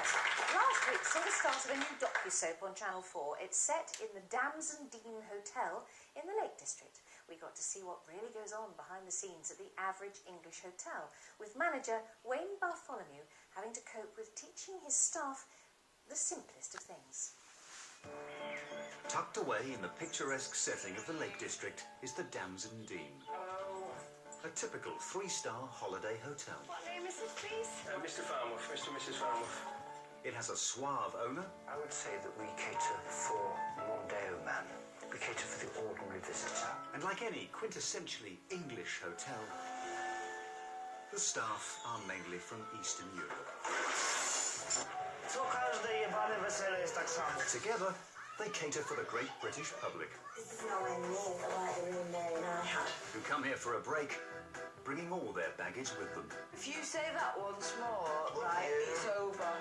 Last week saw the start of a new docu-soap on Channel 4. It's set in the Damson Dean Hotel in the Lake District. We got to see what really goes on behind the scenes at the average English hotel, with manager Wayne Bartholomew having to cope with teaching his staff the simplest of things. Tucked away in the picturesque setting of the Lake District is the Damson Dean. Hello. A typical three-star holiday hotel. What name is this, please? Mr. Farmouth, Mr. and Mrs. Farmouth. It has a suave owner. I would say that we cater for Mondeo man. We cater for the ordinary visitor. And like any quintessentially English hotel, the staff are mainly from Eastern Europe. Together, they cater for the great British public. This is nowhere near the right room there in our house. Who come here for a break, bringing all their baggage with them. If you say that once more, right, it's over.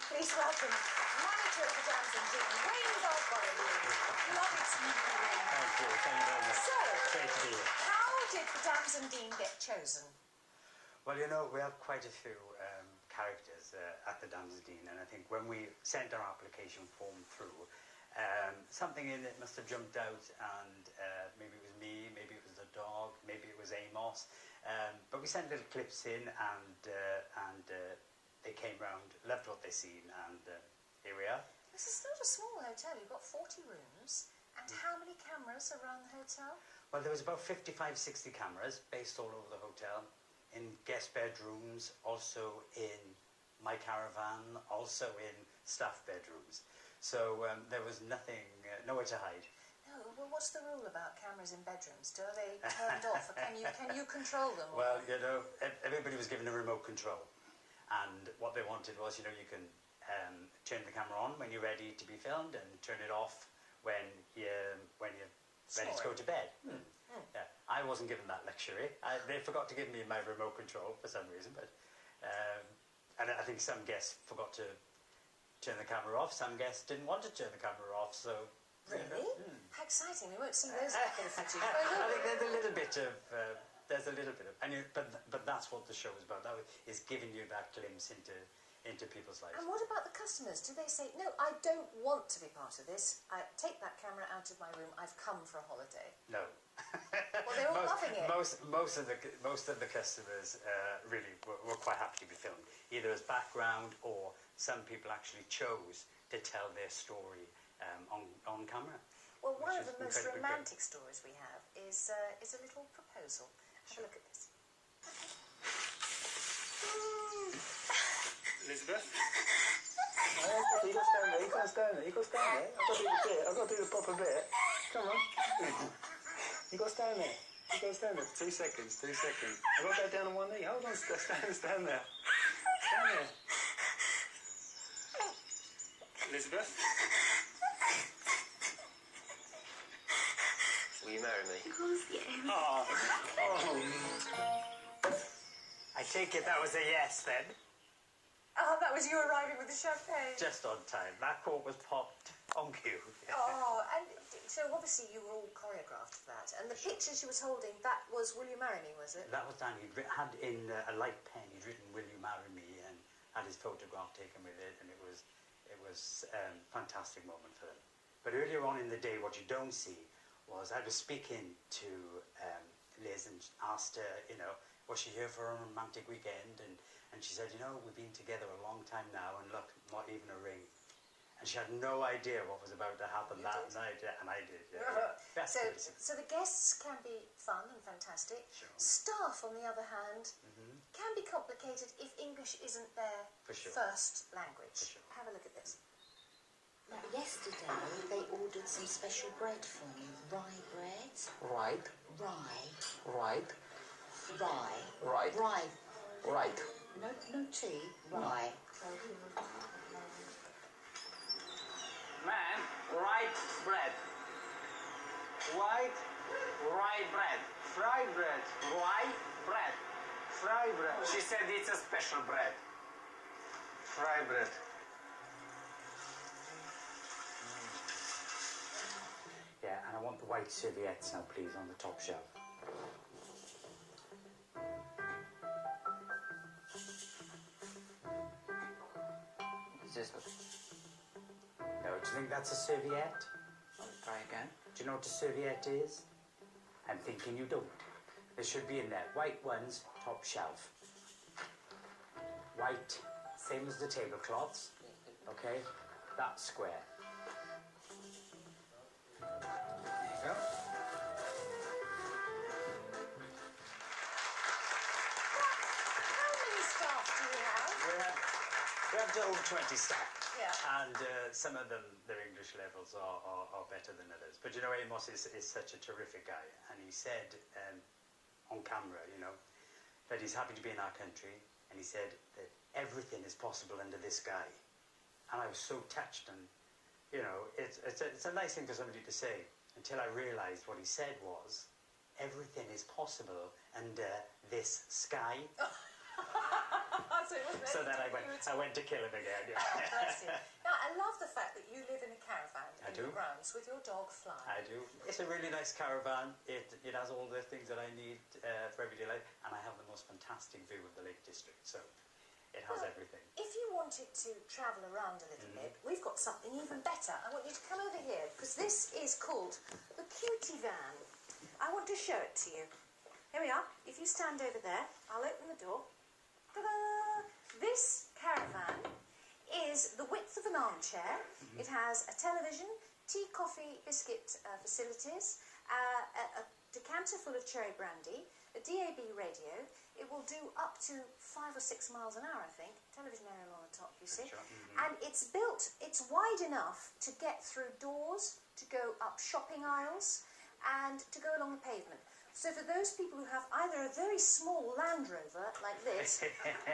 Please welcome manager of the Damson Dean, Wayne Bartholomew. Lovely to meet you, Wayne. Thank you very much. So, Great to be here. how did the Damson Dean get chosen? Well, you know, we have quite a few characters at the Damson Dean, and I think when we sent our application form through, something in it must have jumped out, and maybe it was me, maybe it was the dog, maybe it was Amos, but we sent little clips in, and they came round, loved what they seen, and here we are. This is not a small hotel. You've got 40 rooms. And how many cameras around the hotel? Well, there was about 55, 60 cameras based all over the hotel, in guest bedrooms, also in my caravan, also in staff bedrooms. So there was nothing, nowhere to hide. No, well, what's the rule about cameras in bedrooms? Are they turned off? Or can you control them? Well, you know, everybody was given a remote control. And what they wanted was, you know, you can turn the camera on when you're ready to be filmed and turn it off when you're ready to go to bed. Yeah, I wasn't given that luxury. They forgot to give me my remote control for some reason, but and I think some guests forgot to turn the camera off. Some guests didn't want to turn the camera off, so... Really? How exciting. We won't see those back in the footage. I think there's a little bit of... but that's what the show is about. That is giving you that glimpse into people's lives. And what about the customers? Do they say, no, I don't want to be part of this. Take that camera out of my room. I've come for a holiday. No. Well, they're all loving it. Most of the customers really were quite happy to be filmed, either as background or some people actually chose to tell their story on camera. Well, one of the most romantic stories we have is a little proposal. Have a look at this. Elizabeth? You got to stand there, you can't stand there, you got to stand there. I've got to do the bit, I've got to do the proper bit. Come on. You got to stand there. You got to stand there. 2 seconds, 2 seconds. I've got to go down on one knee. Hold on, stand there. Stand there. Elizabeth? Will you marry me? Of course, yeah. Oh. I take it that was a yes then. Oh, that was you arriving with the champagne. Just on time. That cork was popped on cue. Oh, and so obviously you were all choreographed for that. And the picture she was holding, that was Will You Marry Me, was it? That was Dan. He'd had in a light pen, he'd written Will You Marry Me, and had his photograph taken with it, and it was a fantastic moment for them. But earlier on in the day, what you don't see was I was speaking to Liz and asked her, you know, was she here for a romantic weekend? And she said, you know, we've been together a long time now, and look, not even a ring. And she had no idea what was about to happen that night, and I did. Yeah. So the guests can be fun and fantastic. Sure. Staff, on the other hand, can be complicated if English isn't their first language. Sure. Have a look at this. Now, yesterday they ordered some special bread for me. Rye bread. Right. Rye. Right. Rye. Right. Rye. Right. No tea. Rye. Man, white bread. White, rye bread. Fried bread. Rye bread. Fried bread. She said it's a special bread. Fried bread. Yeah, and I want the white serviettes now, please, on the top shelf. you think that's a serviette? I'll try again. Do you know what a serviette is? I'm thinking you don't. There should be in there. White ones, top shelf. White, same as the tablecloths. Okay? That's square. There you go. How many staff do you have? We have over 20 staff. Yeah. And some of them, their English levels are better than others. But you know, Amos is such a terrific guy. And he said on camera, you know, that he's happy to be in our country. And he said that everything is possible under this sky. And I was so touched. And, you know, it's a nice thing for somebody to say. Until I realised what he said was, everything is possible under this sky. So then I went to kill him again. Yeah. Bless you. Now, I love the fact that you live in a caravan in the grounds with your dog Fly. I do. It's a really nice caravan. It has all the things that I need for everyday life, and I have the most fantastic view of the Lake District, so it has everything. If you wanted to travel around a little bit, we've got something even better. I want you to come over here, because this is called the Cutie Van. I want to show it to you. Here we are. If you stand over there, I'll open the door. Ta-da! This caravan is the width of an armchair. It has a television, tea, coffee, biscuit facilities, a decanter full of cherry brandy, a DAB radio. It will do up to 5 or 6 miles an hour, I think. Television aerial on the top, you see. And it's wide enough to get through doors, to go up shopping aisles, and to go along the pavement. So for those people who have either a very small Land Rover, like this,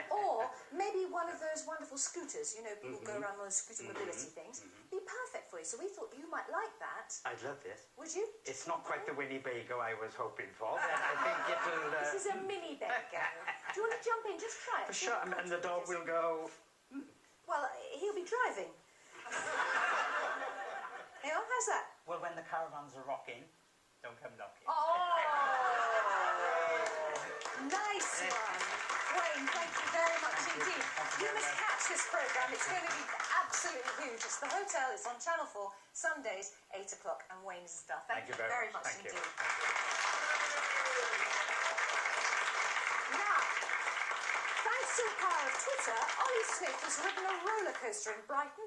or maybe one of those wonderful scooters, you know, people go around those scooter mobility things, be perfect for you. So we thought you might like that. I'd love this. Would you? It's not quite the Winnebago I was hoping for, but I think it'll... This is a mini Bago. Do you want to jump in? Just try it. For sure, and the dog will go... Well, he'll be driving. Hang on, how's that? Well, when the caravans are rocking, don't come knocking. Oh! Nice one. Wayne, thank you very much indeed. You must catch this programme. It's going to be absolutely huge. It's the hotel. It's on Channel 4, Sundays, 8 o'clock, and Wayne's stuff. Thank you very much Thank indeed. You. Now, thanks to the power of Twitter, Ollie Smith has ridden a roller coaster in Brighton.